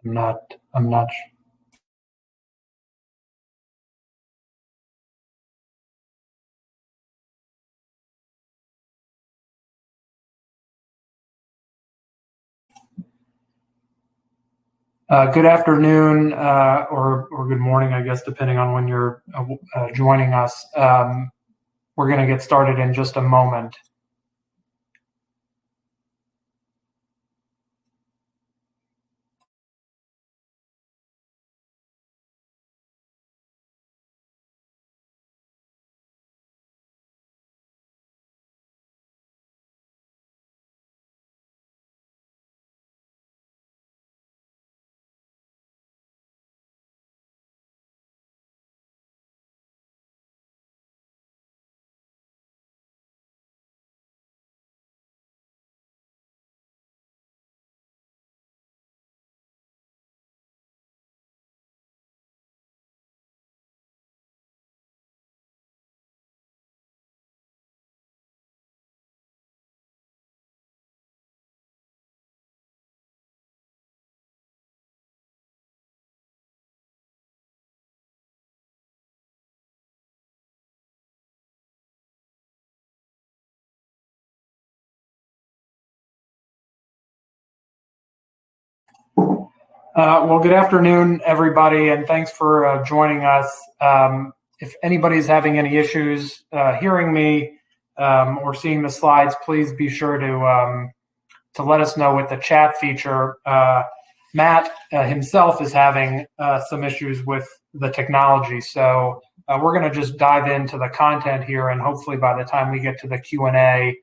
I'm not sure. Good afternoon, or good morning, I guess, depending on when you're joining us. We're going to get started in just a moment. Well, good afternoon, everybody, and thanks for joining us. If anybody's having any issues hearing me or seeing the slides, please be sure to let us know with the chat feature. Matt himself is having some issues with the technology, so we're going to just dive into the content here, and hopefully by the time we get to the Q&A,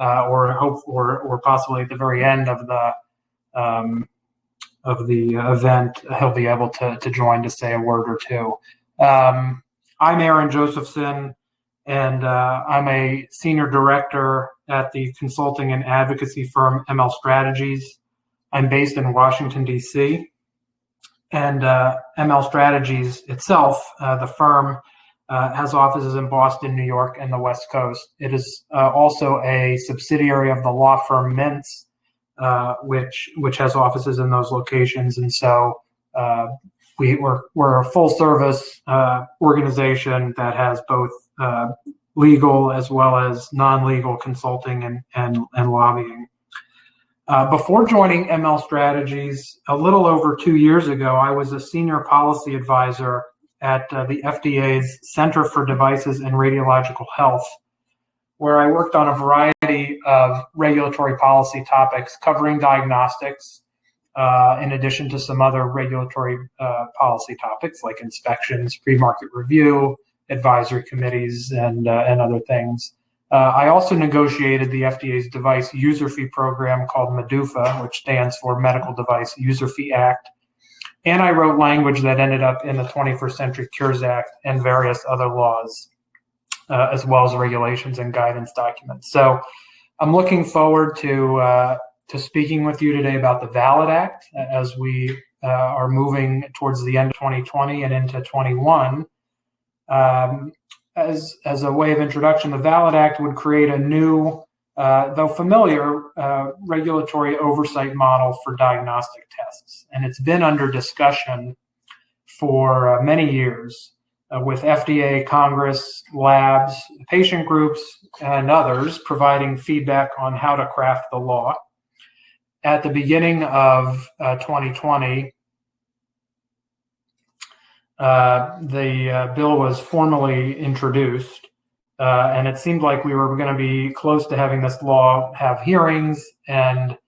or possibly at the very end of the event, he'll be able to join to say a word or two. I'm Aaron Josephson, and I'm a senior director at the consulting and advocacy firm ML Strategies. I'm based in Washington, D.C., and ML Strategies itself, the firm, has offices in Boston, New York, and the West Coast. It is also a subsidiary of the law firm Mintz, which has offices in those locations, and so we're a full service organization that has both legal as well as non-legal consulting and lobbying. Before joining ML Strategies, a little over 2 years ago, I was a senior policy advisor at the FDA's Center for Devices and Radiological Health, where I worked on a variety of regulatory policy topics covering diagnostics, in addition to some other regulatory policy topics like inspections, pre-market review, advisory committees, and other things. I also negotiated the FDA's device user fee program called MEDUFA, which stands for Medical Device User Fee Act. And I wrote language that ended up in the 21st Century Cures Act and various other laws, as well as regulations and guidance documents. So I'm looking forward to speaking with you today about the VALID Act as we are moving towards the end of 2020 and into 21. As a way of introduction, the VALID Act would create a new, though familiar, regulatory oversight model for diagnostic tests. And it's been under discussion for many years with FDA, Congress, labs, patient groups, and others providing feedback on how to craft the law. At the beginning of 2020, the bill was formally introduced, and it seemed like we were going to be close to having this law have hearings and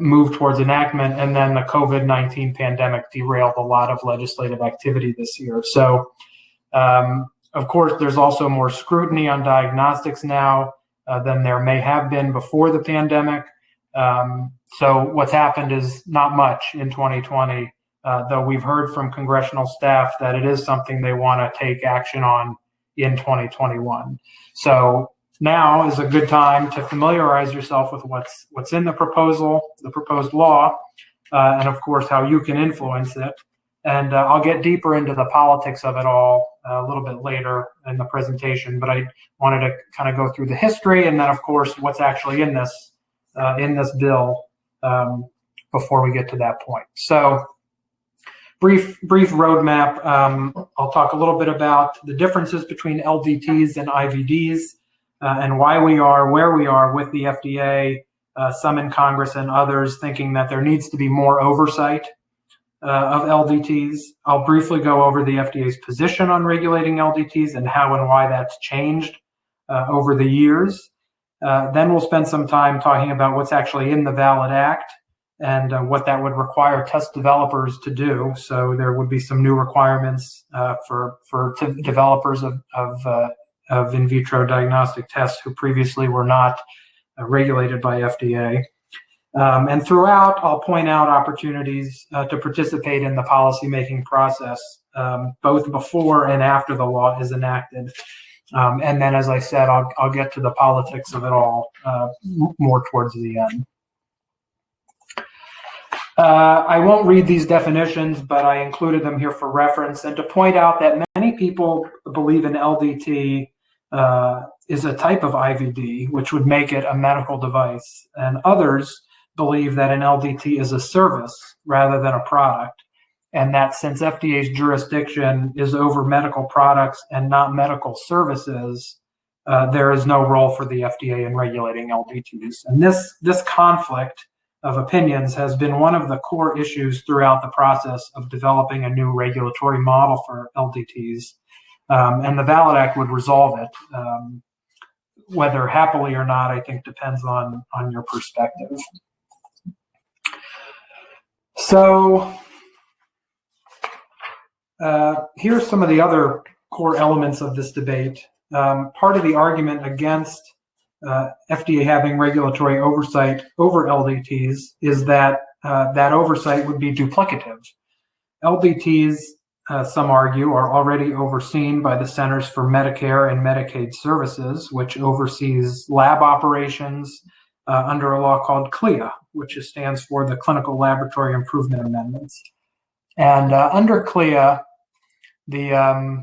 move towards enactment, and then the COVID-19 pandemic derailed a lot of legislative activity this year. So, of course, there's also more scrutiny on diagnostics now than there may have been before the pandemic. So what's happened is not much in 2020. Though we've heard from congressional staff that it is something they want to take action on in 2021. So now is a good time to familiarize yourself with what's in the proposed law, and of course how you can influence it. And I'll get deeper into the politics of it all a little bit later in the presentation, but I wanted to kind of go through the history and then, of course, what's actually in this bill. before we get to that point. So brief roadmap. I'll talk a little bit about the differences between LDTs and IVDs and why we are where we are with the FDA, some in Congress and others thinking that there needs to be more oversight of LDTs. I'll briefly go over the FDA's position on regulating LDTs and how and why that's changed over the years. Then we'll spend some time talking about what's actually in the VALID Act and what that would require test developers to do. So there would be some new requirements for developers of in vitro diagnostic tests who previously were not regulated by FDA. And throughout, I'll point out opportunities to participate in the policymaking process, both before and after the law is enacted. And then, as I said, I'll get to the politics of it all more towards the end. I won't read these definitions, but I included them here for reference and to point out that many people believe an LDT is a type of IVD, which would make it a medical device, and others believe that an LDT is a service rather than a product, and that since FDA's jurisdiction is over medical products and not medical services, there is no role for the FDA in regulating LDTs. And this conflict of opinions has been one of the core issues throughout the process of developing a new regulatory model for LDTs, and the VALID Act would resolve it. Whether happily or not, I think depends on your perspective. So here's some of the other core elements of this debate. Part of the argument against FDA having regulatory oversight over LDTs is that that oversight would be duplicative. LDTs, some argue, are already overseen by the Centers for Medicare and Medicaid Services, which oversees lab operations under a law called CLIA, which stands for the Clinical Laboratory Improvement Amendments. And under CLIA, the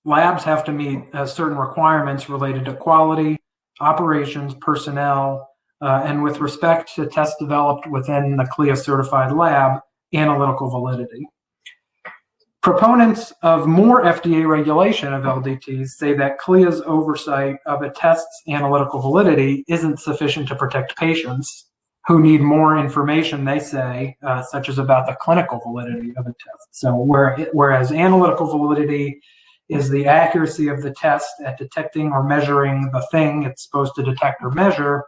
labs have to meet certain requirements related to quality, operations, personnel, and with respect to tests developed within the CLIA certified lab, analytical validity. Proponents of more FDA regulation of LDTs say that CLIA's oversight of a test's analytical validity isn't sufficient to protect patients who need more information, they say, such as about the clinical validity of a test. So whereas analytical validity is the accuracy of the test at detecting or measuring the thing it's supposed to detect or measure,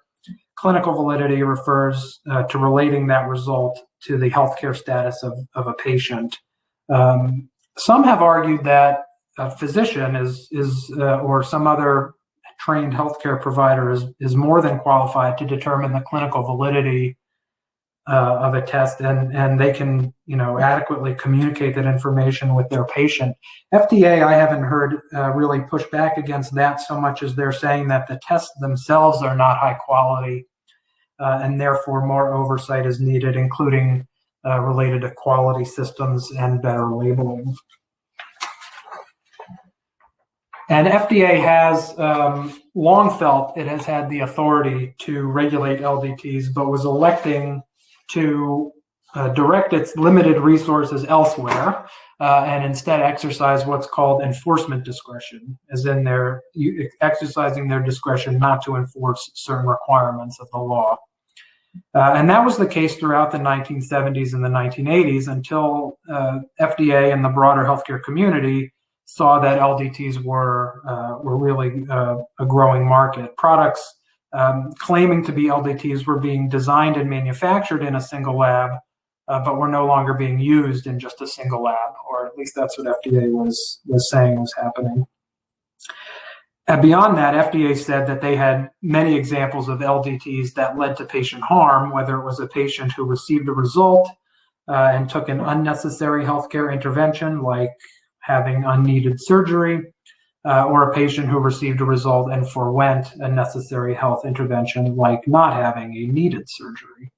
clinical validity refers to relating that result to the healthcare status of a patient. Some have argued that a physician or some other trained healthcare provider is more than qualified to determine the clinical validity of a test, and they can adequately communicate that information with their patient. FDA, I haven't heard really push back against that so much as they're saying that the tests themselves are not high quality, and therefore more oversight is needed, including related to quality systems and better labeling. And FDA has long felt it has had the authority to regulate LDTs, but was electing to direct its limited resources elsewhere and instead exercise what's called enforcement discretion, as in they're exercising their discretion not to enforce certain requirements of the law. And that was the case throughout the 1970s and the 1980s until FDA and the broader healthcare community saw that LDTs were really a growing market. Products claiming to be LDTs were being designed and manufactured in a single lab, but were no longer being used in just a single lab, or at least that's what FDA was saying was happening. And beyond that, FDA said that they had many examples of LDTs that led to patient harm, whether it was a patient who received a result and took an unnecessary healthcare intervention, like having unneeded surgery, or a patient who received a result and forwent a necessary health intervention, like not having a needed surgery.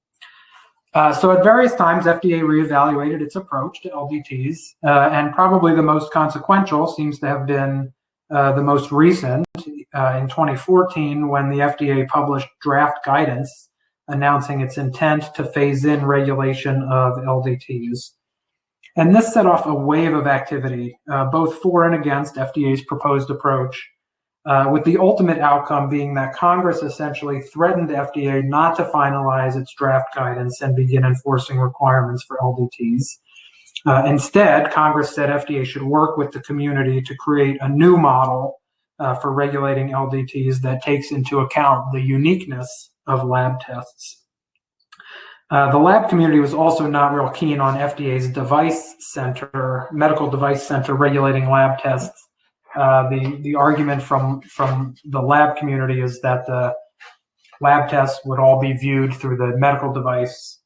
So at various times, FDA reevaluated its approach to LDTs, and probably the most consequential seems to have been the most recent in 2014, when the FDA published draft guidance announcing its intent to phase in regulation of LDTs. And this set off a wave of activity, both for and against FDA's proposed approach, with the ultimate outcome being that Congress essentially threatened FDA not to finalize its draft guidance and begin enforcing requirements for LDTs. Instead, Congress said FDA should work with the community to create a new model for regulating LDTs that takes into account the uniqueness of lab tests. The lab community was also not real keen on FDA's medical device center regulating lab tests. The argument from the lab community is that the lab tests would all be viewed through the medical device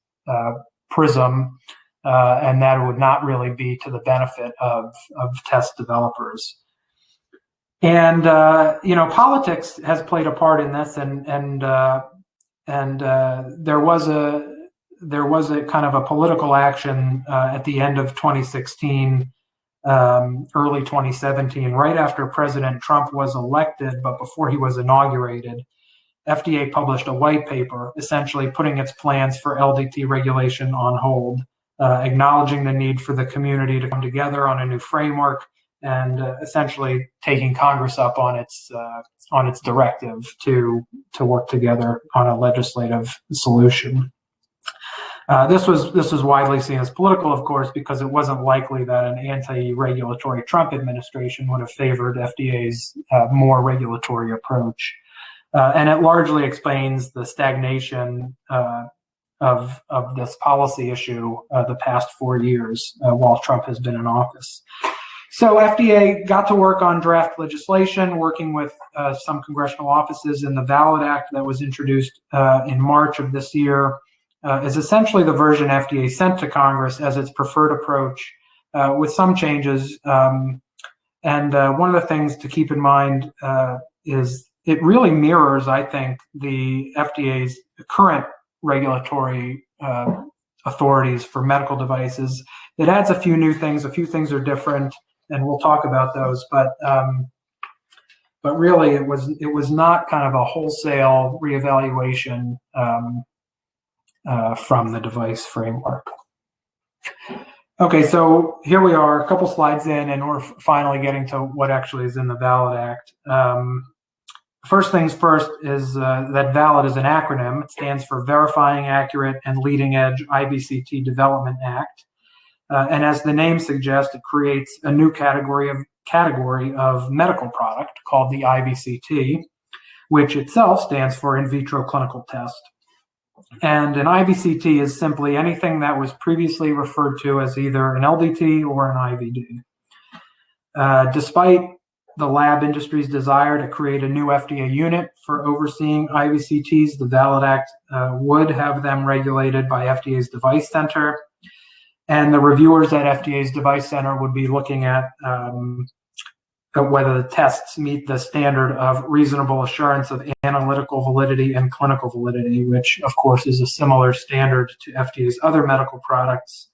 prism, and that would not really be to the benefit of test developers. And politics has played a part in this, and there was a kind of a political action at the end of 2016, early 2017, right after President Trump was elected, but before he was inaugurated. FDA published a white paper essentially putting its plans for LDT regulation on hold, acknowledging the need for the community to come together on a new framework, and essentially taking Congress up on its directive to work together on a legislative solution. This was widely seen as political, of course, because it wasn't likely that an anti-regulatory Trump administration would have favored FDA's more regulatory approach. And it largely explains the stagnation of this policy issue the past 4 years while Trump has been in office. So FDA got to work on draft legislation, working with some congressional offices, and the VALID Act that was introduced in March of this year is essentially the version FDA sent to Congress as its preferred approach, with some changes. And one of the things to keep in mind is it really mirrors, I think, the FDA's current regulatory authorities for medical devices. It adds a few new things. A few things are different, and we'll talk about those. But really, it was not kind of a wholesale reevaluation from the device framework. Okay, so here we are, a couple slides in, and we're finally getting to what actually is in the VALID Act. First things first is that VALID is an acronym. It stands for Verifying Accurate and Leading Edge IVCT Development Act. And as the name suggests, it creates a new category of medical product called the IVCT, which itself stands for In Vitro Clinical Test. And an IVCT is simply anything that was previously referred to as either an LDT or an IVD. Despite the lab industry's desire to create a new FDA unit for overseeing IVCTs, the VALID Act would have them regulated by FDA's Device Center. And the reviewers at FDA's Device Center would be looking at whether the tests meet the standard of reasonable assurance of analytical validity and clinical validity, which, of course, is a similar standard to FDA's other medical products,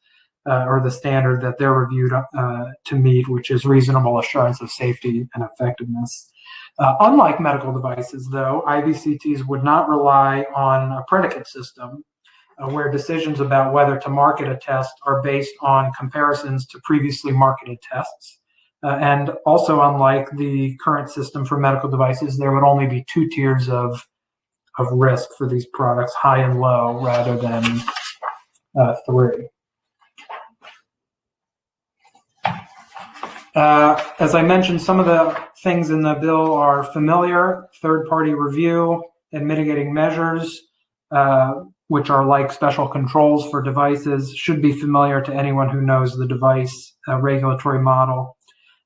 or the standard that they're reviewed to meet, which is reasonable assurance of safety and effectiveness. Unlike medical devices, though, IVCTs would not rely on a predicate system, where decisions about whether to market a test are based on comparisons to previously marketed tests. And also, unlike the current system for medical devices, there would only be 2 tiers of risk for these products, high and low, rather than 3. As I mentioned, some of the things in the bill are familiar: third-party review and mitigating measures, which are like special controls for devices, should be familiar to anyone who knows the device regulatory model.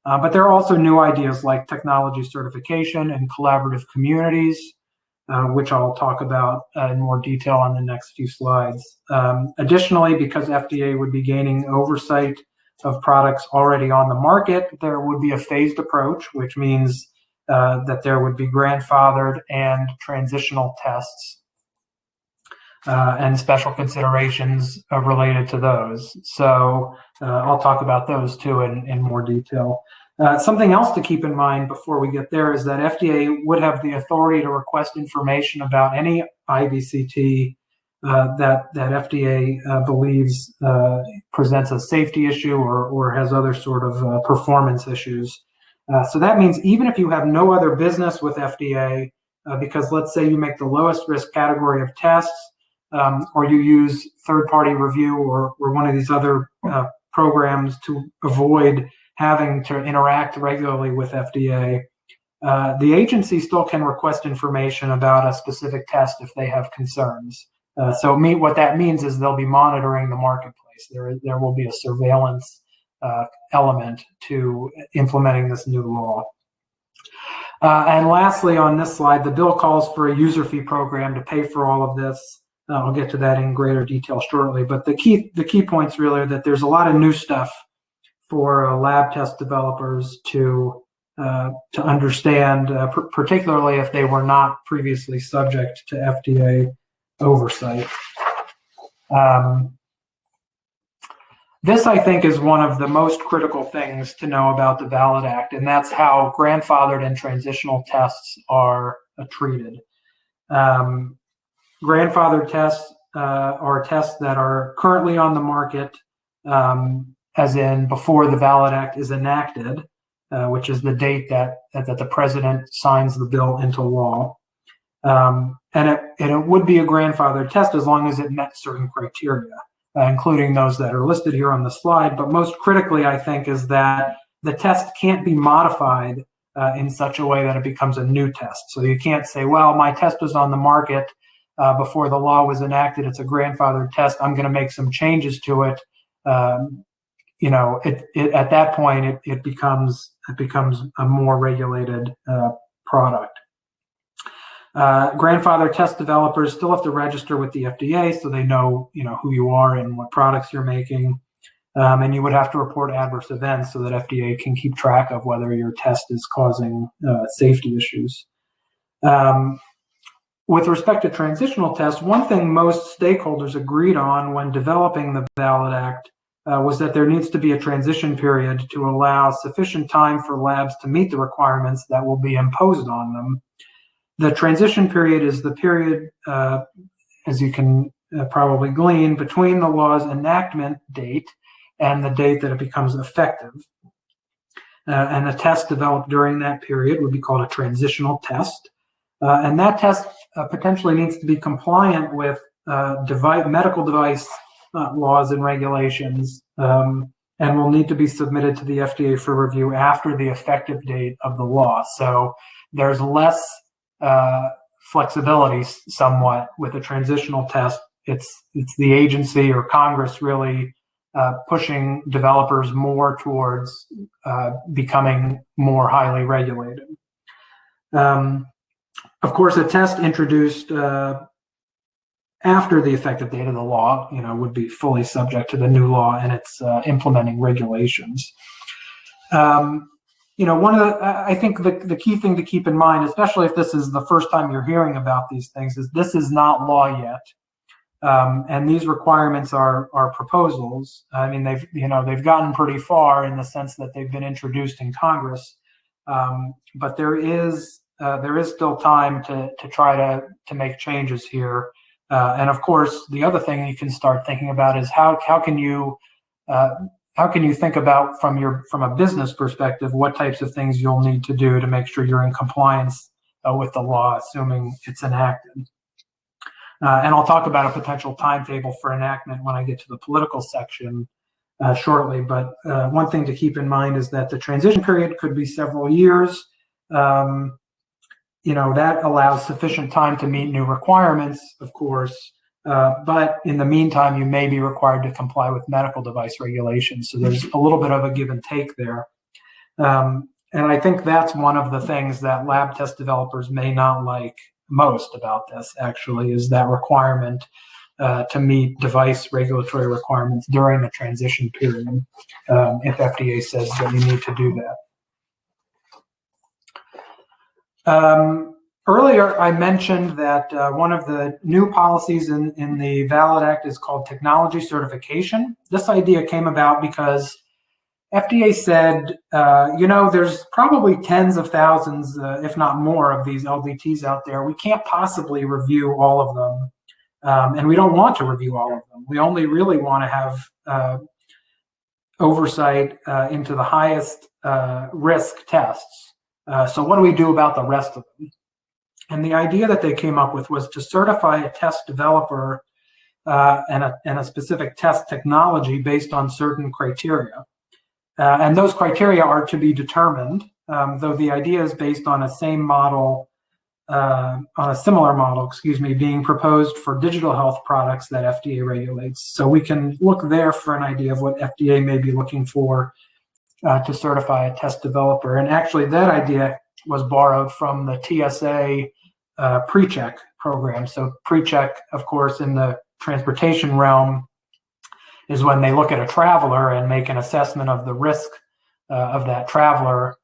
But there are also new ideas like technology certification and collaborative communities, which I'll talk about in more detail on the next few slides. Additionally, because FDA would be gaining oversight of products already on the market, there would be a phased approach, which means that there would be grandfathered and transitional tests and special considerations related to those. So I'll talk about those too in more detail. Something else to keep in mind before we get there is that FDA would have the authority to request information about any IVCT that FDA believes presents a safety issue or has other sort of performance issues. So that means even if you have no other business with FDA, because let's say you make the lowest risk category of tests, or you use third-party review or one of these other programs to avoid having to interact regularly with FDA, the agency still can request information about a specific test if they have concerns. So what that means is they'll be monitoring the marketplace. There will be a surveillance element to implementing this new law. And lastly, on this slide, the bill calls for a user fee program to pay for all of this. I'll get to that in greater detail shortly. But the key points really are that there's a lot of new stuff for lab test developers to understand, particularly if they were not previously subject to FDA oversight. This, I think, is one of the most critical things to know about the VALID Act, and that's how grandfathered and transitional tests are treated. Grandfathered tests are tests that are currently on the market, as in before the VALID Act is enacted, which is the date that the president signs the bill into law. And it would be a grandfathered test as long as it met certain criteria, including those that are listed here on the slide. But most critically, I think, is that the test can't be modified in such a way that it becomes a new test. So you can't say, well, my test was on the market before the law was enacted. It's a grandfathered test. I'm going to make some changes to it. At that point, it becomes a more regulated product. Grandfather test developers still have to register with the FDA, so they know who you are and what products you're making, and you would have to report adverse events so that FDA can keep track of whether your test is causing safety issues. With respect to transitional tests, one thing most stakeholders agreed on when developing the VALID Act was that there needs to be a transition period to allow sufficient time for labs to meet the requirements that will be imposed on them. The transition period is the period, as you can probably glean, between the law's enactment date and the date that it becomes effective. And a test developed during that period would be called a transitional test. And that test potentially needs to be compliant with medical device laws and regulations, and will need to be submitted to the FDA for review after the effective date of the law. So there's less flexibility somewhat with a transitional test. It's the agency or Congress really pushing developers more towards becoming more highly regulated. Of course, a test introduced after the effective date of the law, would be fully subject to the new law and its implementing regulations. I think the key thing to keep in mind, especially if this is the first time you're hearing about these things, is this is not law yet, and these requirements are proposals. I mean, they've gotten pretty far in the sense that they've been introduced in Congress, but there is still time to try to make changes here. And of course, the other thing you can start thinking about is how can you think about from a business perspective what types of things you'll need to do to make sure you're in compliance with the law, assuming it's enacted. And I'll talk about a potential timetable for enactment when I get to the political section shortly. But one thing to keep in mind is that the transition period could be several years. That allows sufficient time to meet new requirements, of course, but in the meantime, you may be required to comply with medical device regulations. So there's a little bit of a give and take there. And I think that's one of the things that lab test developers may not like most about this, actually, is that requirement to meet device regulatory requirements during the transition period, if FDA says that you need to do that. Earlier, I mentioned that one of the new policies in the VALID Act is called technology certification. This idea came about because FDA said, there's probably tens of thousands, if not more, of these LDTs out there. We can't possibly review all of them. And we don't want to review all of them. We only really want to have oversight into the highest risk tests. So what do we do about the rest of them? And the idea that they came up with was to certify a test developer and a specific test technology based on certain criteria. And those criteria are to be determined, though the idea is based on a similar model, being proposed for digital health products that FDA regulates. So we can look there for an idea of what FDA may be looking for to certify a test developer. And actually that idea was borrowed from the TSA PreCheck program. So PreCheck, of course, in the transportation realm is when they look at a traveler and make an assessment of the risk of that traveler,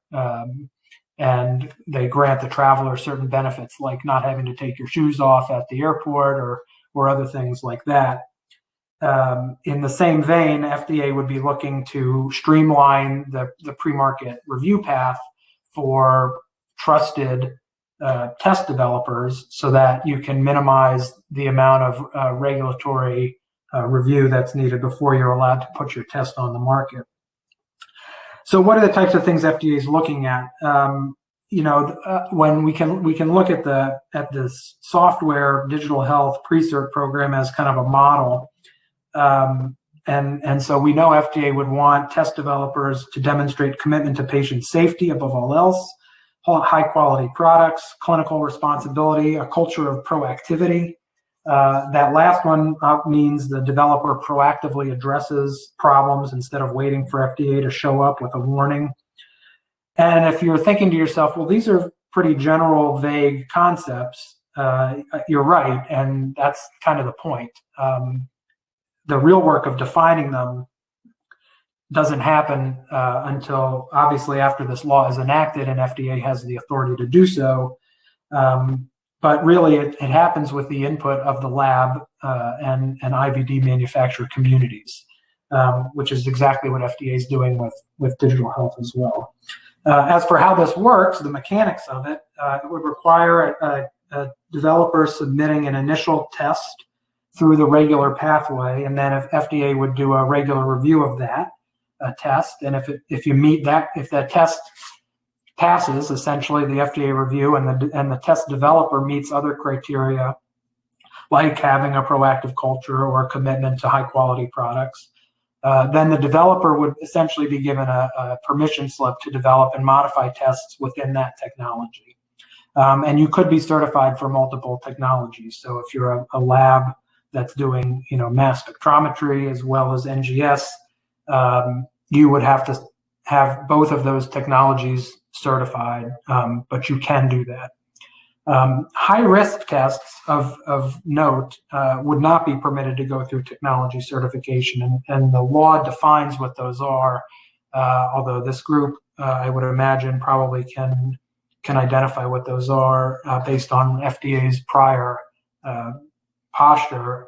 and they grant the traveler certain benefits like not having to take your shoes off at the airport or other things like that. In the same vein, FDA would be looking to streamline the pre-market review path for trusted test developers so that you can minimize the amount of regulatory review that's needed before you're allowed to put your test on the market. So what are the types of things FDA is looking at? When we can look at this software digital health pre-cert program as kind of a model. And so we know FDA would want test developers to demonstrate commitment to patient safety above all else, high quality products, clinical responsibility, a culture of proactivity. That last one means the developer proactively addresses problems instead of waiting for FDA to show up with a warning. And if you're thinking to yourself, well, these are pretty general, vague concepts, you're right, and that's kind of the point. The real work of defining them doesn't happen until obviously after this law is enacted and FDA has the authority to do so. But really, it happens with the input of the lab and IVD manufacturer communities, which is exactly what FDA is doing with digital health as well. As for how this works, the mechanics of it, it would require a developer submitting an initial test through the regular pathway, and then if FDA would do a regular review of that test, and if you meet that, if that test passes essentially the FDA review and the test developer meets other criteria like having a proactive culture or a commitment to high quality products, then the developer would essentially be given a permission slip to develop and modify tests within that technology. And you could be certified for multiple technologies. So if you're a lab that's doing mass spectrometry as well as NGS, you would have to have both of those technologies certified, but you can do that. High-risk tests of note would not be permitted to go through technology certification, and the law defines what those are, although this group, I would imagine, probably can identify what those are based on FDA's prior posture.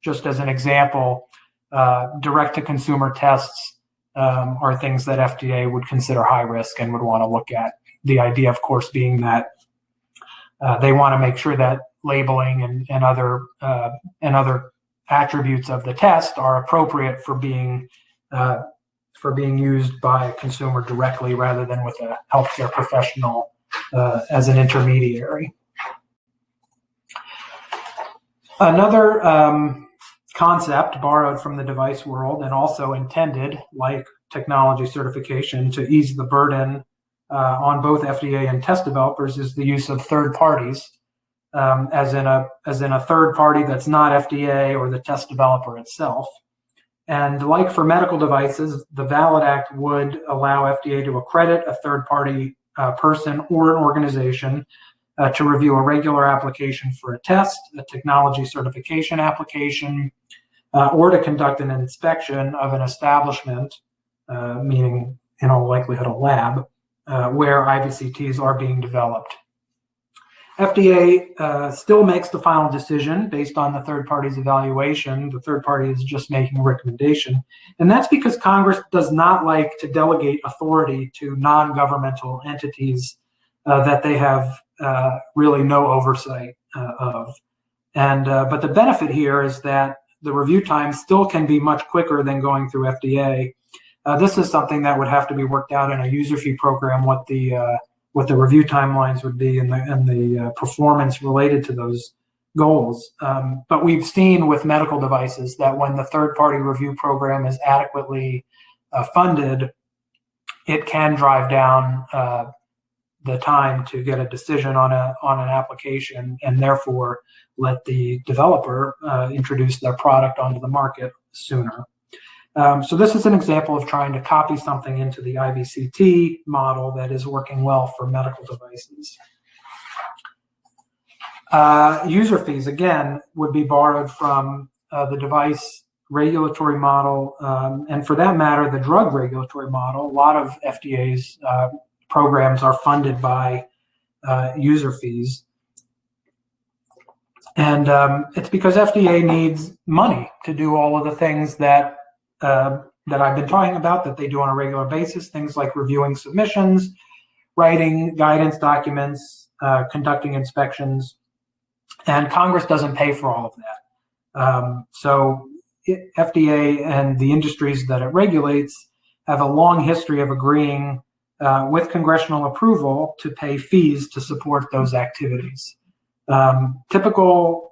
Just as an example, direct-to-consumer tests are things that FDA would consider high risk and would want to look at. The idea, of course, being that they want to make sure that labeling and other attributes of the test are appropriate for being used by a consumer directly rather than with a healthcare professional as an intermediary. Another concept borrowed from the device world and also intended, like technology certification, to ease the burden on both FDA and test developers is the use of third parties, as in a third party that's not FDA or the test developer itself. And like for medical devices, the VALID Act would allow FDA to accredit a third party person or an organization to review a regular application for a test, a technology certification application, or to conduct an inspection of an establishment, meaning in all likelihood a lab, where IVCTs are being developed. FDA still makes the final decision based on the third party's evaluation. The third party is just making a recommendation. And that's because Congress does not like to delegate authority to non-governmental entities that they have really no oversight of. But the benefit here is that the review time still can be much quicker than going through FDA. This is something that would have to be worked out in a user fee program, what the review timelines would be and the performance related to those goals. But we've seen with medical devices that when the third-party review program is adequately funded, it can drive down the time to get a decision on an application, and therefore let the developer introduce their product onto the market sooner. So this is an example of trying to copy something into the IVCT model that is working well for medical devices. User fees, again, would be borrowed from the device regulatory model, and for that matter, the drug regulatory model. A lot of FDA's programs are funded by user fees. And it's because FDA needs money to do all of the things that I've been talking about, that they do on a regular basis, things like reviewing submissions, writing guidance documents, conducting inspections, and Congress doesn't pay for all of that. So FDA and the industries that it regulates have a long history of agreeing with congressional approval to pay fees to support those activities. Typical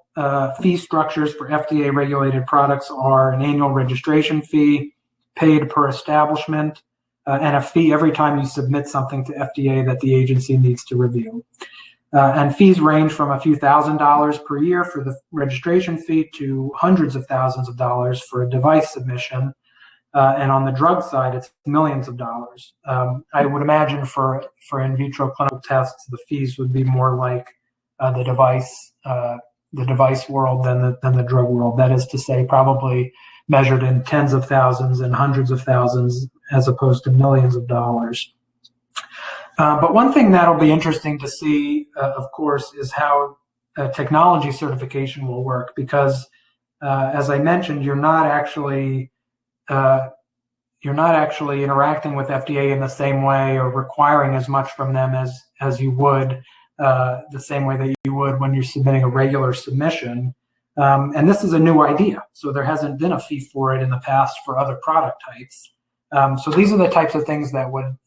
fee structures for FDA-regulated products are an annual registration fee paid per establishment and a fee every time you submit something to FDA that the agency needs to review. And fees range from a few $1,000s per year for the registration fee to hundreds of thousands of dollars for a device submission. And on the drug side, it's millions of dollars. I would imagine for in vitro clinical tests, the fees would be more like the device world than the drug world. That is to say, probably measured in tens of thousands and hundreds of thousands as opposed to millions of dollars. But one thing that'll be interesting to see, of course, is how technology certification will work, because as I mentioned, you're not actually interacting with FDA in the same way or requiring as much from them as you would the same way that you would when you're submitting a regular submission. And this is a new idea, so there hasn't been a fee for it in the past for other product types. So these are the types of things that would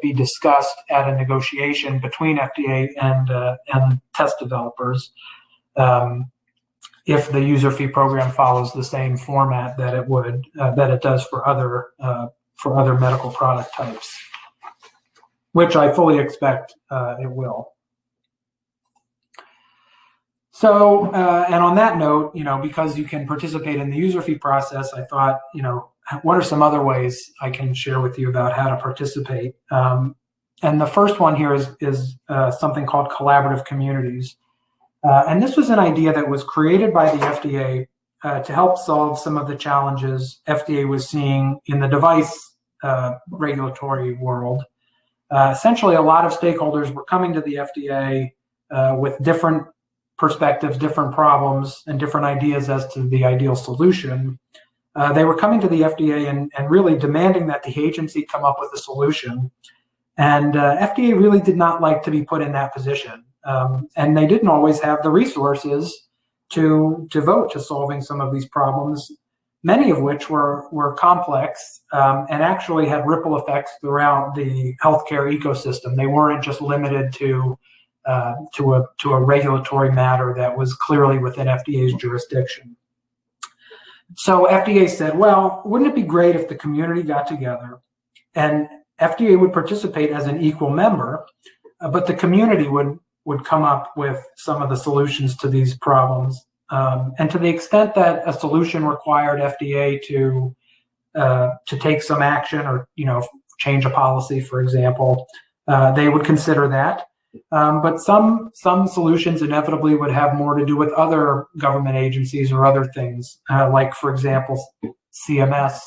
be discussed at a negotiation between FDA and test developers if the user fee program follows the same format that it does for other medical product types, which I fully expect it will. So, and on that note, because you can participate in the user fee process, I thought, what are some other ways I can share with you about how to participate? And the first one here is something called collaborative communities. And this was an idea that was created by the FDA to help solve some of the challenges FDA was seeing in the device regulatory world. Essentially, a lot of stakeholders were coming to the FDA with different perspectives, different problems, and different ideas as to the ideal solution. They were coming to the FDA and really demanding that the agency come up with a solution. And FDA really did not like to be put in that position. And they didn't always have the resources to devote to solving some of these problems, many of which were complex and actually had ripple effects throughout the healthcare ecosystem. They weren't just limited to a regulatory matter that was clearly within FDA's jurisdiction. So FDA said, well, wouldn't it be great if the community got together and FDA would participate as an equal member, but the community would come up with some of the solutions to these problems. And to the extent that a solution required FDA to take some action or change a policy, for example, they would consider that. But some solutions inevitably would have more to do with other government agencies or other things, like, for example, CMS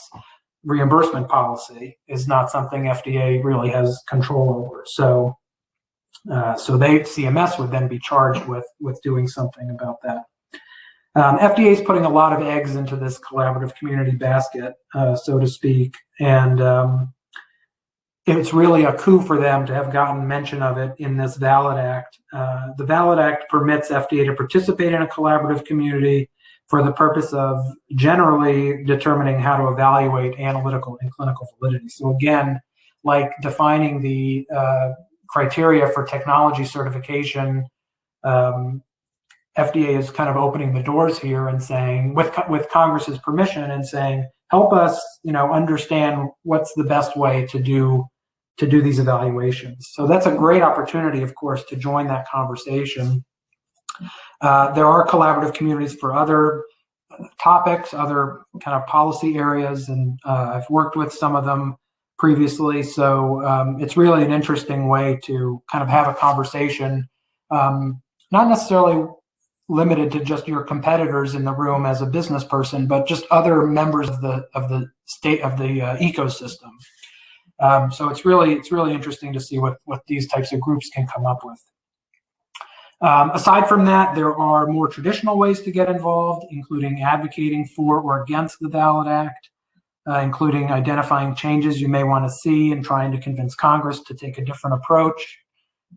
reimbursement policy is not something FDA really has control over. So CMS would then be charged with doing something about that. FDA is putting a lot of eggs into this collaborative community basket, so to speak, and it's really a coup for them to have gotten mention of it in this VALID Act. The VALID Act permits FDA to participate in a collaborative community for the purpose of generally determining how to evaluate analytical and clinical validity. So again, like defining the criteria for technology certification, FDA is kind of opening the doors here and saying, with Congress's permission, and saying, help us, understand what's the best way to do these evaluations. So that's a great opportunity, of course, to join that conversation. There are collaborative communities for other topics, other kind of policy areas, and I've worked with some of them previously. So it's really an interesting way to kind of have a conversation, not necessarily limited to just your competitors in the room as a business person, but just other members of the ecosystem. So it's really interesting to see what these types of groups can come up with. Aside from that, there are more traditional ways to get involved, including advocating for or against the VALID Act, including identifying changes you may want to see and trying to convince Congress to take a different approach.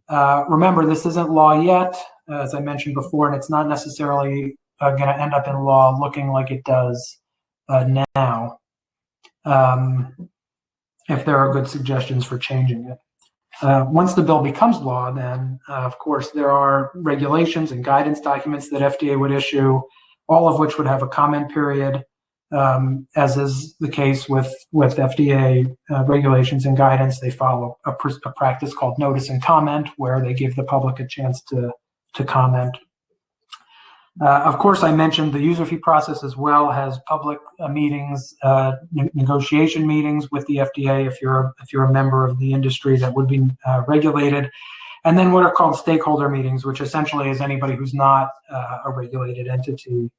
Remember, this isn't law yet, as I mentioned before, and it's not necessarily going to end up in law looking like it does now, if there are good suggestions for changing it. Once the bill becomes law, then, of course, there are regulations and guidance documents that FDA would issue, all of which would have a comment period, as is the case with FDA regulations and guidance. They follow a practice called notice and comment, where they give the public a chance to comment. Of course, I mentioned the user fee process as well has public meetings, negotiation meetings with the FDA if you're a member of the industry that would be regulated, and then what are called stakeholder meetings, which essentially is anybody who's not a regulated entity,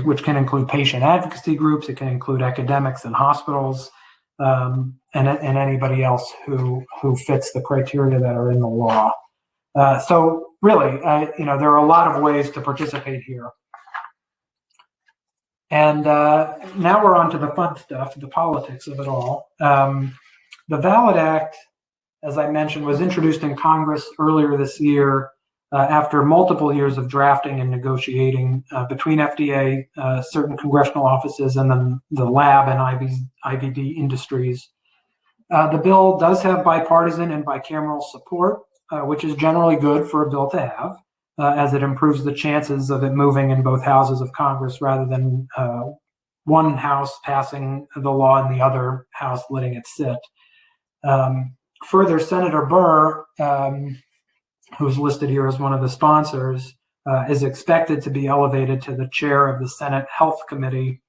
which can include patient advocacy groups, it can include academics and hospitals, and anybody else who fits the criteria that are in the law. So really, there are a lot of ways to participate here. And now we're on to the fun stuff, the politics of it all. The VALID Act, as I mentioned, was introduced in Congress earlier this year after multiple years of drafting and negotiating between FDA, certain congressional offices, and then the lab and IVD industries. The bill does have bipartisan and bicameral support, which is generally good for a bill to have, as it improves the chances of it moving in both houses of Congress rather than one house passing the law and the other house letting it sit. Further, Senator Burr, who's listed here as one of the sponsors, is expected to be elevated to the chair of the Senate Health Committee,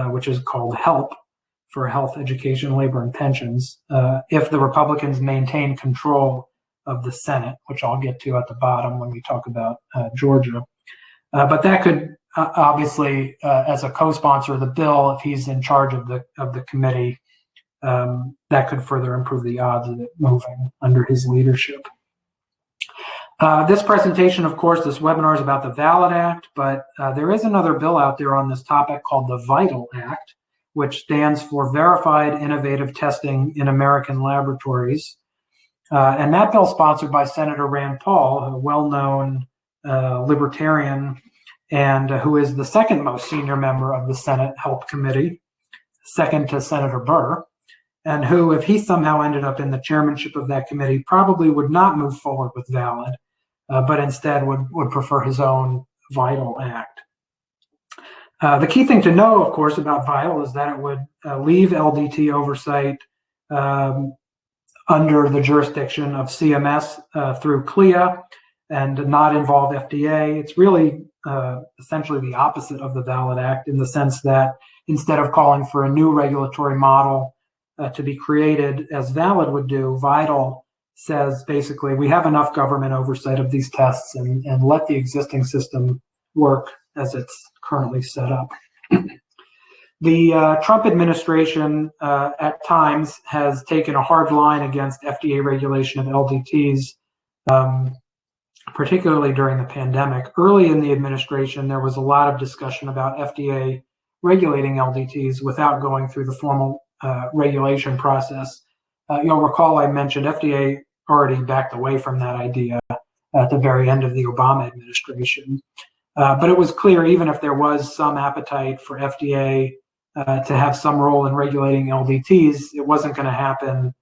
which is called HELP, for Health, Education, Labor, and Pensions, if the Republicans maintain control of the Senate, which I'll get to at the bottom when we talk about Georgia. But that could obviously, as a co-sponsor of the bill, if he's in charge of the committee, that could further improve the odds of it moving under his leadership. This presentation, of course, this webinar is about the VALID Act, but there is another bill out there on this topic called the VITAL Act, which stands for Verified Innovative Testing in American Laboratories. And that bill is sponsored by Senator Rand Paul, a well-known libertarian, and who is the second most senior member of the Senate Health Committee, second to Senator Burr, and who, if he somehow ended up in the chairmanship of that committee, probably would not move forward with VALID, but instead would prefer his own VITAL Act. The key thing to know, of course, about VITAL is that it would leave LDT oversight under the jurisdiction of CMS through CLIA and not involve FDA. It's really essentially the opposite of the VALID Act in the sense that instead of calling for a new regulatory model to be created as VALID would do, VITAL says basically we have enough government oversight of these tests and let the existing system work as it's currently set up. The Trump administration at times has taken a hard line against FDA regulation of LDTs, particularly during the pandemic. Early in the administration, there was a lot of discussion about FDA regulating LDTs without going through the formal regulation process. You'll recall I mentioned FDA already backed away from that idea at the very end of the Obama administration. But it was clear, even if there was some appetite for FDA to have some role in regulating LDTs, it wasn't going to happen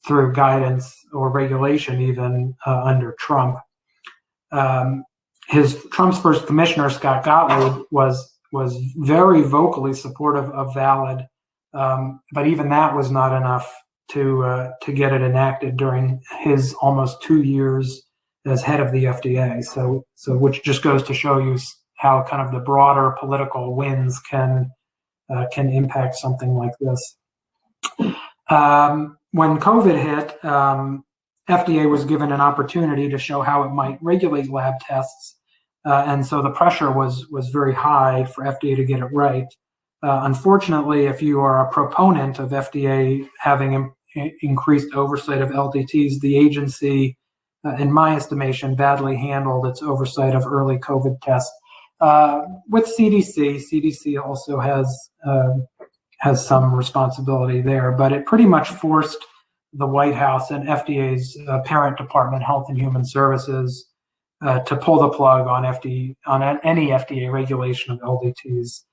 through guidance or regulation, even under Trump. Trump's first commissioner, Scott Gottlieb, was very vocally supportive of VALID, but even that was not enough to get it enacted during his almost 2 years as head of the FDA. So which just goes to show you how kind of the broader political winds can impact something like this. When COVID hit, FDA was given an opportunity to show how it might regulate lab tests, and so the pressure was very high for FDA to get it right. Unfortunately, if you are a proponent of FDA having increased oversight of LDTs, the agency, in my estimation, badly handled its oversight of early COVID tests. With CDC also has some responsibility there, but it pretty much forced the White House and FDA's parent department, Health and Human Services, to pull the plug on any FDA regulation of LDTs.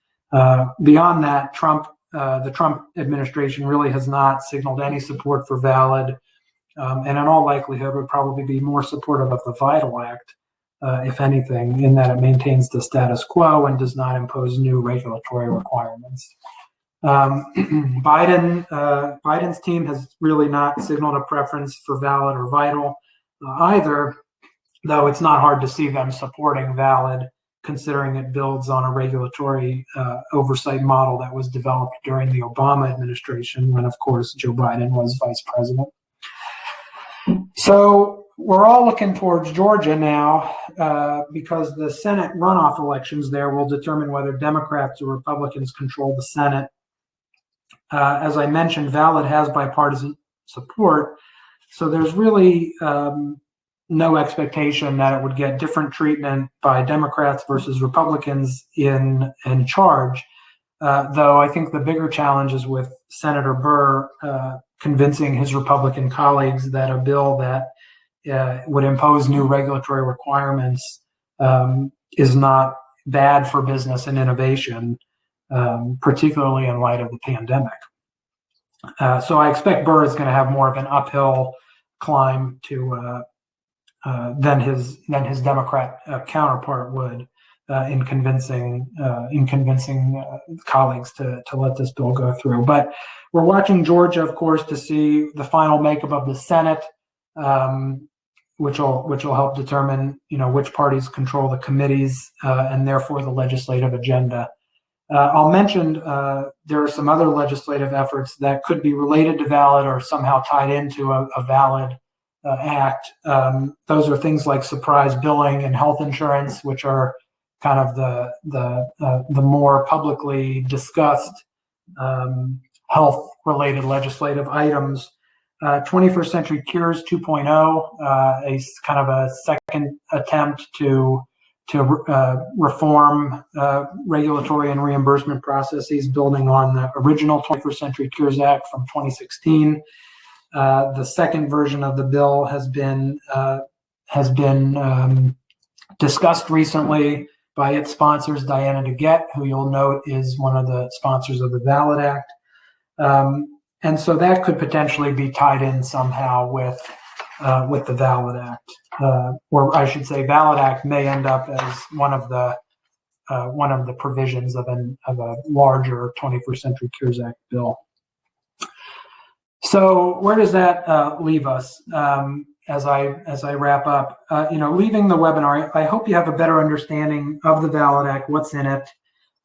Beyond that, the Trump administration really has not signaled any support for VALID, and in all likelihood would probably be more supportive of the VITAL Act, if anything, in that it maintains the status quo and does not impose new regulatory requirements. Biden's team has really not signaled a preference for VALID or VITAL either, though it's not hard to see them supporting VALID, considering it builds on a regulatory oversight model that was developed during the Obama administration, when, of course, Joe Biden was vice president. So we're all looking towards Georgia now because the Senate runoff elections there will determine whether Democrats or Republicans control the Senate. As I mentioned, VALID has bipartisan support, so there's really no expectation that it would get different treatment by Democrats versus Republicans in charge, though I think the bigger challenge is with Senator Burr convincing his Republican colleagues that a bill that would impose new regulatory requirements is not bad for business and innovation, particularly in light of the pandemic. So I expect Burr is going to have more of an uphill climb than his Democrat counterpart would in convincing colleagues to let this bill go through. But we're watching Georgia, of course, to see the final makeup of the Senate, which will help determine which parties control the committees and therefore the legislative agenda. I'll mention there are some other legislative efforts that could be related to VALID or somehow tied into a VALID act. Those are things like surprise billing and health insurance, which are kind of the more publicly discussed health-related legislative items. 21st Century Cures 2.0, a kind of a second attempt to reform regulatory and reimbursement processes, building on the original 21st Century Cures Act from 2016. The second version of the bill has been discussed recently by its sponsors, Diana DeGette, who you'll note is one of the sponsors of the VALID Act. And so that could potentially be tied in somehow with the VALID Act, or I should say, VALID Act may end up as one of the provisions of a larger 21st Century Cures Act bill. So where does that leave us as I wrap up? Leaving the webinar, I hope you have a better understanding of the VALID Act, what's in it,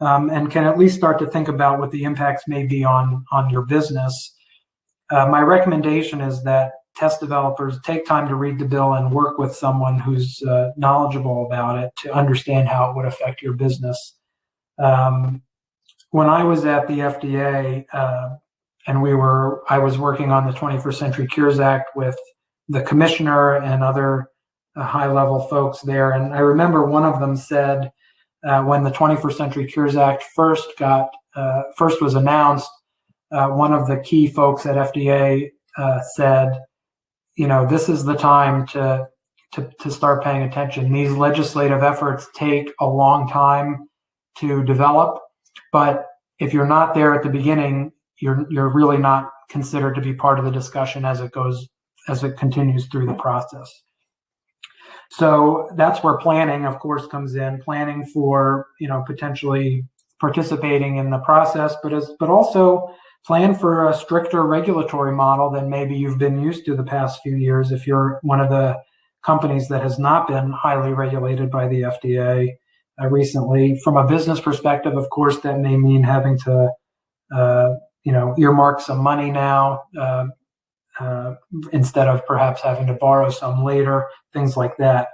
and can at least start to think about what the impacts may be on your business. My recommendation is that test developers take time to read the bill and work with someone who's knowledgeable about it to understand how it would affect your business. When I was at the FDA, and I was working on the 21st Century Cures Act with the commissioner and other high-level folks there. And I remember one of them said, when the 21st Century Cures Act first was announced, one of the key folks at FDA said, this is the time to start paying attention. These legislative efforts take a long time to develop, but if you're not there at the beginning, you're really not considered to be part of the discussion as it continues through the process. So that's where planning, of course, comes in. Planning for potentially participating in the process, but also plan for a stricter regulatory model than maybe you've been used to the past few years. If you're one of the companies that has not been highly regulated by the FDA recently, from a business perspective, of course, that may mean having to earmark some money now instead of perhaps having to borrow some later, things like that.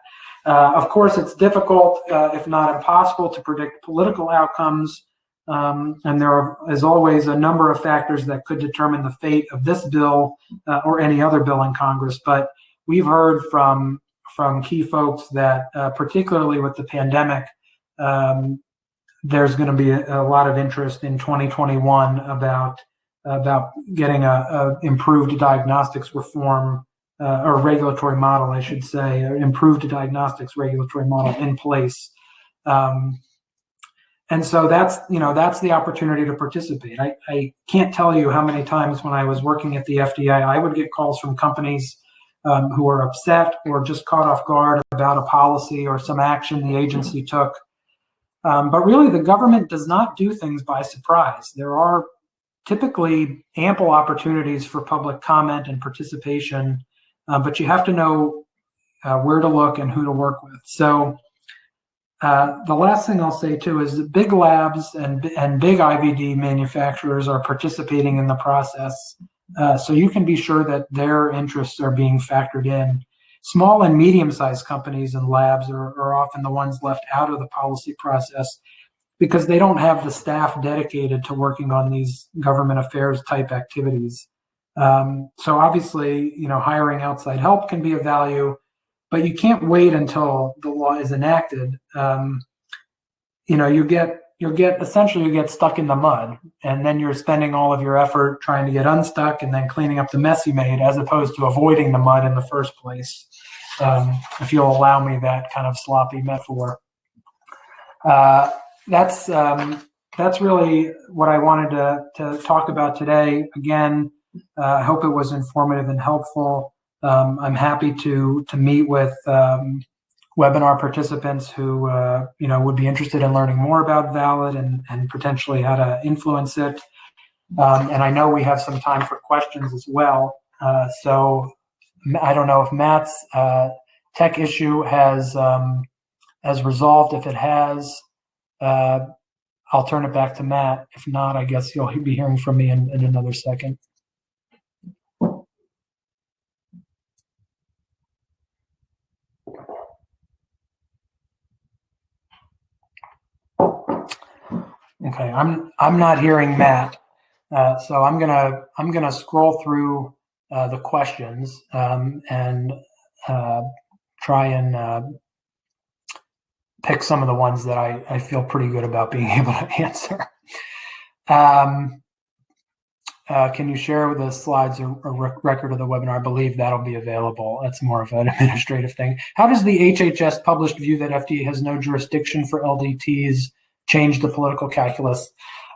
Of course, it's difficult, if not impossible, to predict political outcomes, and there is always a number of factors that could determine the fate of this bill or any other bill in Congress. But we've heard from key folks that, particularly with the pandemic, there's going to be a lot of interest in 2021 about getting a improved diagnostics reform or regulatory model, I should say, improved diagnostics regulatory model in place. And so that's the opportunity to participate. I can't tell you how many times when I was working at the FDA, I would get calls from companies who are upset or just caught off guard about a policy or some action the agency took. But really, the government does not do things by surprise. There are typically ample opportunities for public comment and participation, but you have to know where to look and who to work with. So the last thing I'll say too is that big labs and big IVD manufacturers are participating in the process, so you can be sure that their interests are being factored in. Small and medium-sized companies and labs are often the ones left out of the policy process because they don't have the staff dedicated to working on these government affairs type activities. So obviously, hiring outside help can be of value, but you can't wait until the law is enacted. You get stuck in the mud, and then you're spending all of your effort trying to get unstuck and then cleaning up the mess you made, as opposed to avoiding the mud in the first place. If you'll allow me that kind of sloppy metaphor. That's really what I wanted to talk about today. Again, I hope it was informative and helpful. I'm happy to meet with webinar participants who would be interested in learning more about VALID and potentially how to influence it. And I know we have some time for questions as well. So I don't know if Matt's tech issue has resolved. If it has, I'll turn it back to Matt. If not, I guess you'll be hearing from me in another second. Okay, I'm not hearing Matt, so I'm gonna scroll through the questions and try and pick some of the ones that I feel pretty good about being able to answer. Can you share the slides or record of the webinar? I believe that'll be available. That's more of an administrative thing. How does the HHS published view that FDA has no jurisdiction for LDTs change the political calculus?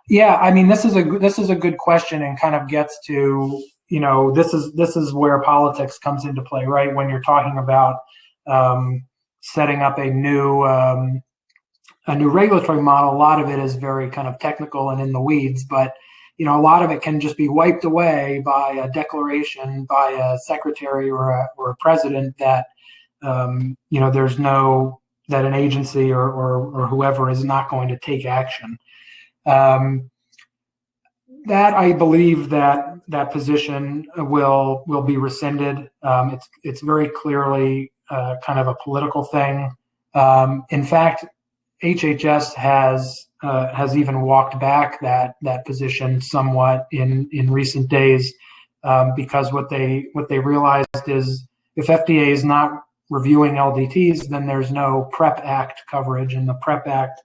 Yeah, I mean, this is a good question and kind of gets to, this is where politics comes into play, right? When you're talking about setting up a new regulatory model, a lot of it is very kind of technical and in the weeds, but a lot of it can just be wiped away by a declaration by a secretary or a president that there's no, that an agency or whoever is not going to take action. That I believe that position will be rescinded. It's very clearly kind of a political thing. In fact, HHS has even walked back that position somewhat in recent days because what they realized is if FDA is not reviewing LDTs, then there's no PrEP Act coverage, and the PrEP Act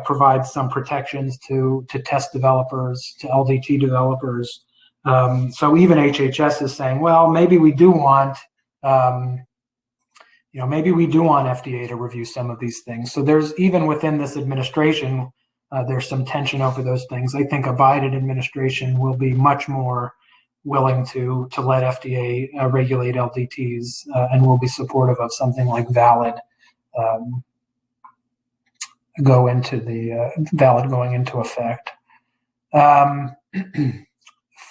provides some protections to test developers, to LDT developers. So even HHS is saying, well, maybe we do want, maybe we do want FDA to review some of these things. So there's, even within this administration, there's some tension over those things. I think a Biden administration will be much more willing to let FDA regulate LDTs and will be supportive of something like valid going into effect.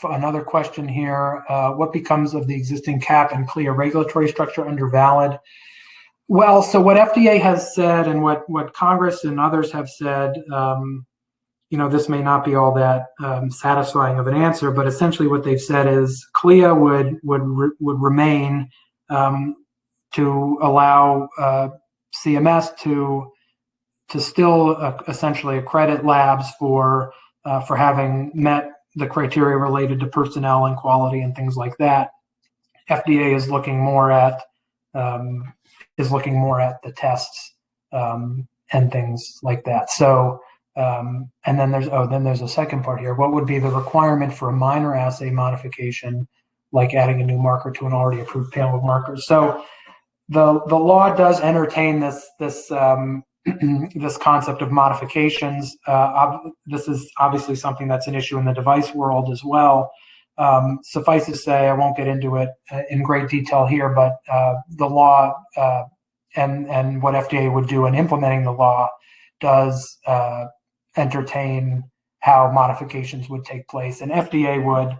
Another question here, what becomes of the existing cap and clear regulatory structure under valid? Well, so what FDA has said and what Congress and others have said, this may not be all that satisfying of an answer, but essentially what they've said is CLIA would remain to allow CMS to still essentially accredit labs for having met the criteria related to personnel and quality and things like that. FDA is looking more at the tests and things like that. So, and then there's a second part here. What would be the requirement for a minor assay modification, like adding a new marker to an already approved panel of markers? So, the law does entertain this this concept of modifications. This is obviously something that's an issue in the device world as well. Suffice to say, I won't get into it in great detail here, but the law and what FDA would do in implementing the law does entertain how modifications would take place. And FDA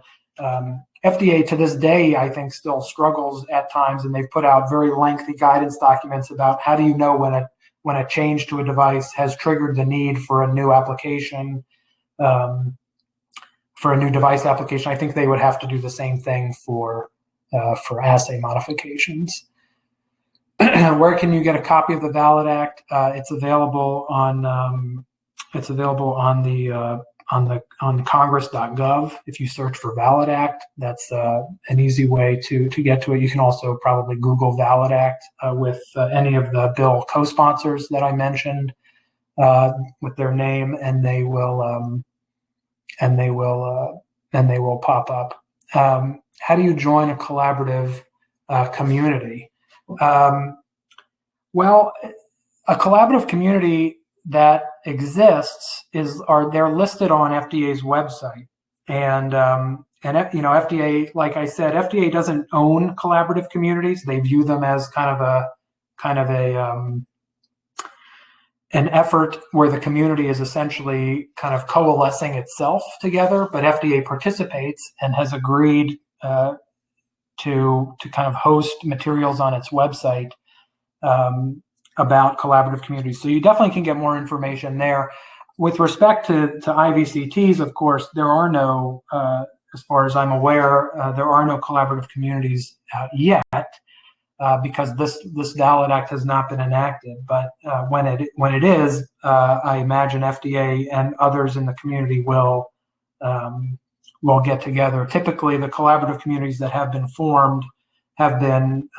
to this day, I think, still struggles at times, and they've put out very lengthy guidance documents about how do you know when a change to a device has triggered the need for a new application, for a new device application. I think they would have to do the same thing for assay modifications. Where can you get a copy of the Valid Act? It's available on Congress.gov. If you search for Valid Act, that's an easy way to get to it. You can also probably Google Valid Act with any of the bill co-sponsors that I mentioned with their name, and they will pop up. How do you join a collaborative community? Well, a collaborative community that exists they're listed on FDA's website, and FDA, like I said, FDA doesn't own collaborative communities. They view them as kind of an effort where the community is essentially kind of coalescing itself together, but FDA participates and has agreed to kind of host materials on its website about collaborative communities. So you definitely can get more information there. With respect to IVCTs, of course, there are no, as far as I'm aware, there are no collaborative communities yet because this Valid Act has not been enacted. But when it is, I imagine FDA and others in the community will get together. Typically, the collaborative communities that have been formed have been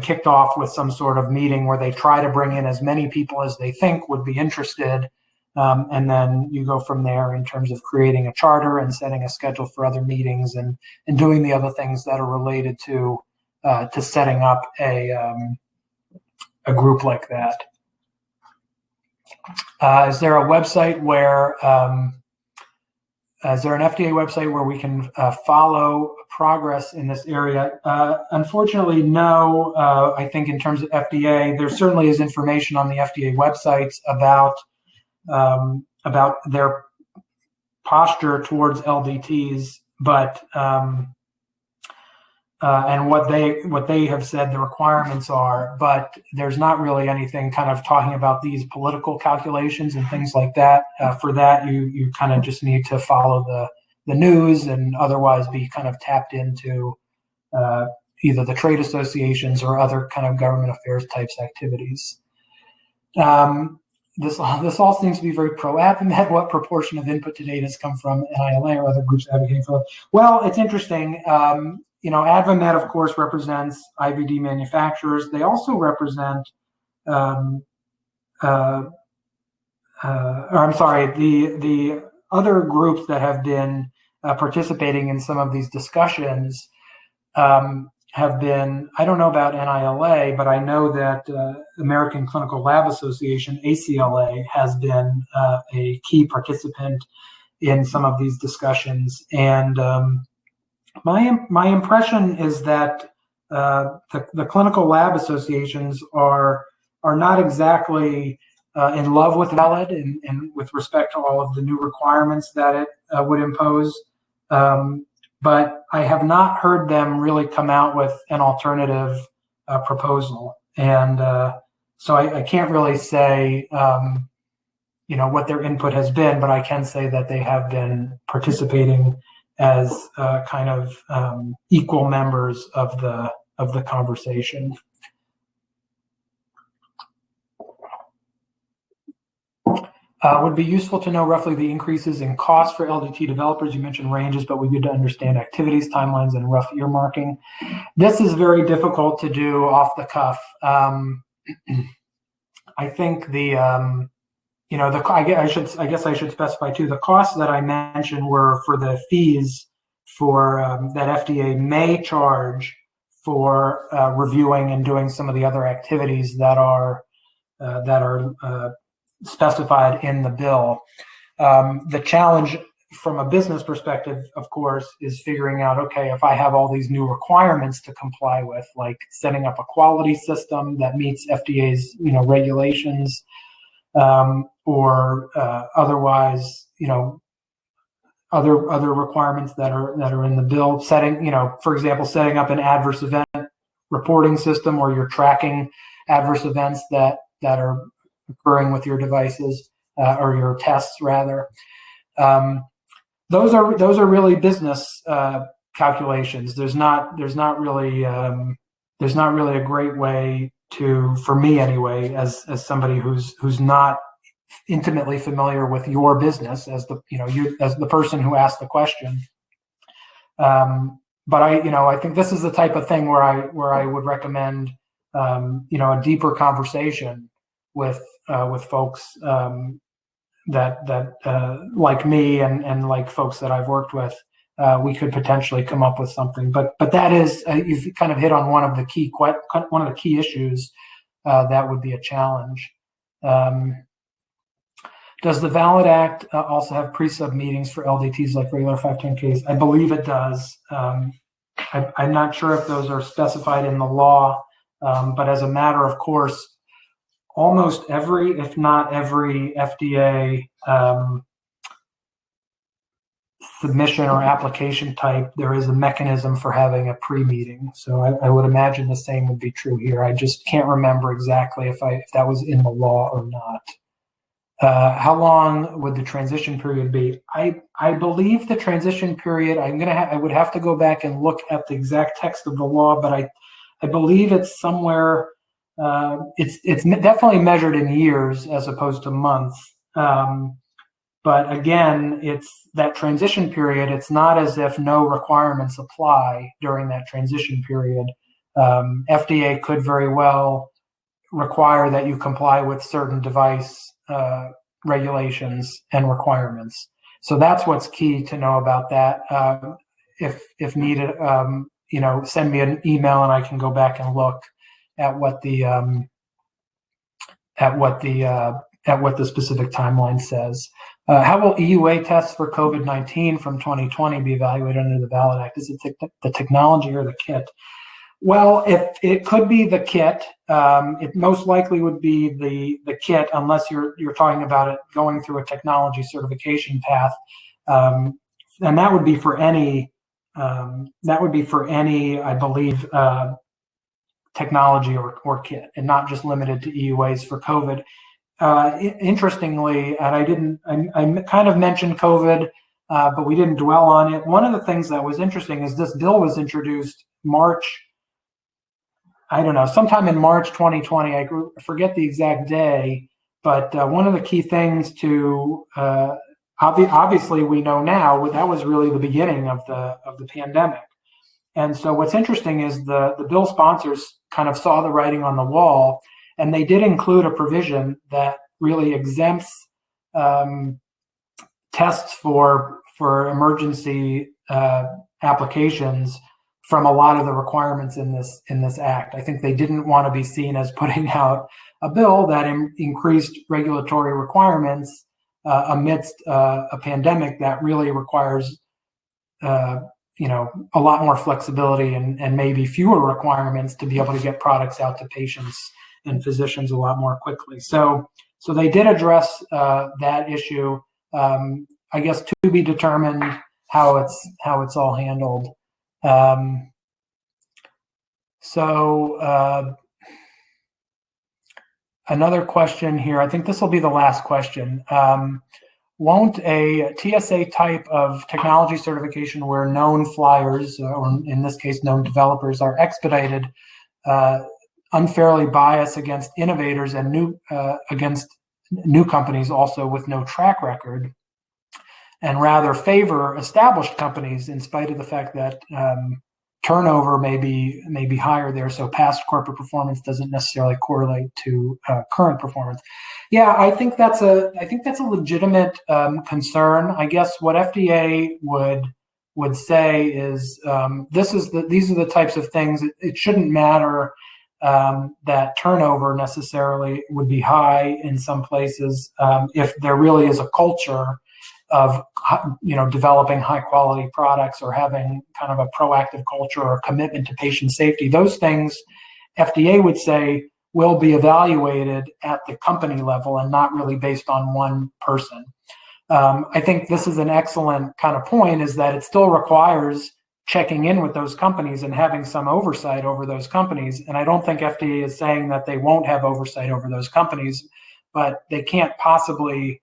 kicked off with some sort of meeting where they try to bring in as many people as they think would be interested. And then you go from there in terms of creating a charter and setting a schedule for other meetings and doing the other things that are related to setting up a group like that. Is there a website where is there an FDA website where we can follow progress in this area? Unfortunately, no. I think in terms of FDA, there certainly is information on the FDA websites about their posture towards LDTs, but and what they have said the requirements are, but there's not really anything kind of talking about these political calculations and things like that. For that, you kind of just need to follow the news and otherwise be kind of tapped into either the trade associations or other kind of government affairs types activities. This all seems to be very pro-AdvaMed. What proportion of input to date has come from NILA or other groups advocating for it? Well, it's interesting. AdvaMed, of course, represents IVD manufacturers. They also represent or I'm sorry, the other groups that have been participating in some of these discussions have been, I don't know about NILA, but I know that American Clinical Lab Association, ACLA, has been a key participant in some of these discussions. And my impression is that the clinical lab associations are not exactly in love with valid and with respect to all of the new requirements that it would impose. But I have not heard them really come out with an alternative proposal. And so I can't really say, what their input has been, but I can say that they have been participating as kind of equal members of the conversation. Would be useful to know roughly the increases in cost for LDT developers. You mentioned ranges, but we need to understand activities, timelines, and rough earmarking. This is very difficult to do off the cuff. I think I guess I should specify too, the costs that I mentioned were for the fees for that FDA may charge for reviewing and doing some of the other activities that are specified in the bill. The challenge from a business perspective, of course, is figuring out, okay, if I have all these new requirements to comply with, like setting up a quality system that meets FDA's, regulations, or otherwise, other requirements that are in the bill, setting, for example, setting up an adverse event reporting system, or you're tracking adverse events that are occurring with your devices or your tests rather. Those are really business calculations. There's not really a great way to, for me anyway, as somebody who's not intimately familiar with your business as the person who asked the question. But I think this is the type of thing where I would recommend a deeper conversation with folks that like me and like folks that I've worked with. We could potentially come up with something, but that is you've kind of hit on one of the key issues that would be a challenge. Does the VALID Act also have pre-sub meetings for LDTs like regular 510Ks? I believe it does. I'm not sure if those are specified in the law, but as a matter of course, almost every, if not every, FDA submission or application type, there is a mechanism for having a pre-meeting. So I would imagine the same would be true here. I just can't remember exactly if that was in the law or not. How long would the transition period be? I believe the transition period, I would have to go back and look at the exact text of the law, but I believe it's somewhere, it's definitely measured in years as opposed to months. But again, it's that transition period. It's not as if no requirements apply during that transition period. FDA could very well require that you comply with certain device regulations and requirements. So that's what's key to know about that. If needed, send me an email and I can go back and look at what the specific timeline says. How will EUA tests for COVID-19 from 2020 be evaluated under the VALID Act? Is it the technology or the kit? Well, it could be the kit. It most likely would be the kit, unless you're talking about it going through a technology certification path, and that would be for any. I believe, technology or kit, and not just limited to EUAs for COVID. Interestingly, and I kind of mentioned COVID, but we didn't dwell on it. One of the things that was interesting is this bill was introduced sometime in March 2020. I forget the exact day, but one of the key things to obviously we know now that was really the beginning of the pandemic. And so what's interesting is the bill sponsors kind of saw the writing on the wall, and they did include a provision that really exempts tests for emergency applications from a lot of the requirements in this act. I think they didn't want to be seen as putting out a bill that increased regulatory requirements amidst a pandemic that really requires a lot more flexibility and maybe fewer requirements to be able to get products out to patients and physicians a lot more quickly. So they did address that issue. I guess to be determined how it's all handled. Another question here, I think this will be the last question. Won't a TSA type of technology certification where known flyers, or in this case known developers, are expedited, unfairly bias against innovators and against new companies also with no track record, and rather favor established companies in spite of the fact that turnover may be higher there, so past corporate performance doesn't necessarily correlate to current performance? Yeah, I think that's a legitimate concern. I guess what FDA would say is these are the types of things. It shouldn't matter that turnover necessarily would be high in some places if there really is a culture of developing high quality products or having kind of a proactive culture or commitment to patient safety. Those things, FDA would say, will be evaluated at the company level and not really based on one person. I think this is an excellent kind of point, is that it still requires checking in with those companies and having some oversight over those companies. And I don't think FDA is saying that they won't have oversight over those companies, but they can't possibly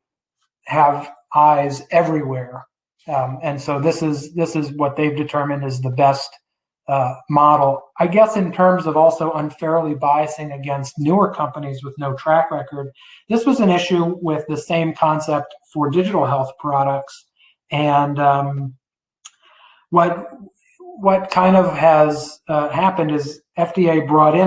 have eyes everywhere. And so this is what they've determined is the best model. I guess in terms of also unfairly biasing against newer companies with no track record, this was an issue with the same concept for digital health products. And what kind of has happened is FDA brought in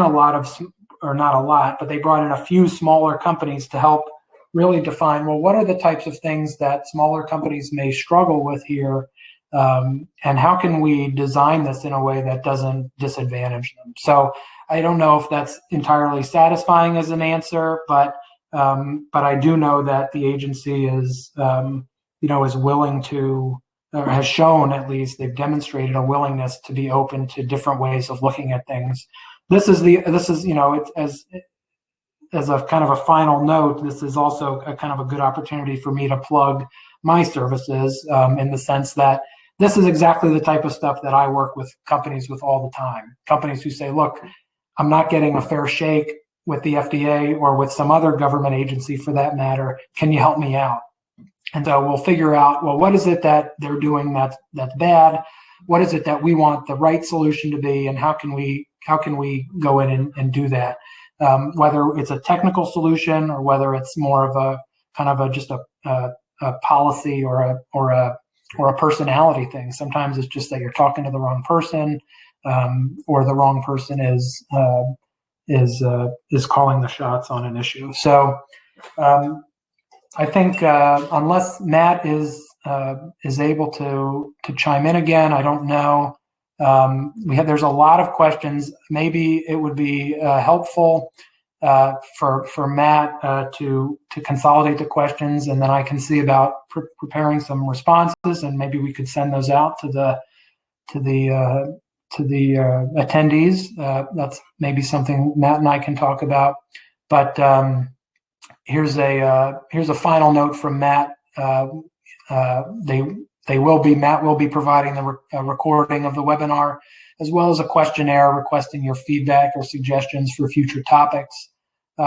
they brought in a few smaller companies to help really define, well, what are the types of things that smaller companies may struggle with here, and how can we design this in a way that doesn't disadvantage them? So I don't know if that's entirely satisfying as an answer, but I do know that the agency is willing to, or has shown, at least they've demonstrated a willingness to be open to different ways of looking at things. As a kind of a final note, this is also a kind of a good opportunity for me to plug my services in the sense that this is exactly the type of stuff that I work with companies with all the time. Companies who say, look, I'm not getting a fair shake with the FDA or with some other government agency for that matter. Can you help me out? And so we'll figure out, well, what is it that they're doing that's bad? What is it that we want the right solution to be? And how can we go in and do that? Whether it's a technical solution or whether it's more of a kind of just a policy or a personality thing. Sometimes it's just that you're talking to the wrong person, or the wrong person is calling the shots on an issue. So I think unless Matt is able to chime in again, I don't know. There's a lot of questions. Maybe it would be helpful for Matt to consolidate the questions, and then I can see about preparing some responses, and maybe we could send those out to the attendees. That's maybe something Matt and I can talk about. But here's a final note from Matt. Matt will be providing a recording of the webinar, as well as a questionnaire requesting your feedback or suggestions for future topics,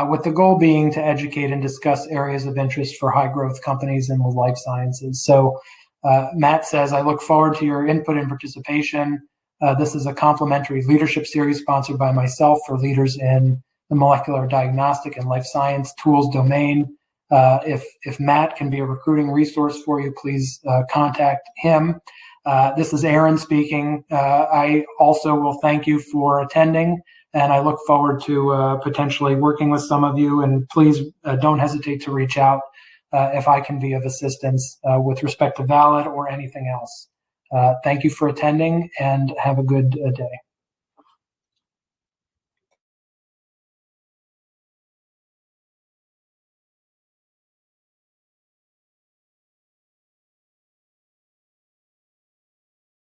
with the goal being to educate and discuss areas of interest for high growth companies in the life sciences. So Matt says, I look forward to your input and participation. This is a complimentary leadership series sponsored by myself for leaders in the molecular diagnostic and life science tools domain. If Matt can be a recruiting resource for you, please contact him. This is Aaron speaking. I also will thank you for attending, and I look forward to potentially working with some of you. And please don't hesitate to reach out if I can be of assistance with respect to VALID or anything else. Thank you for attending, and have a good day.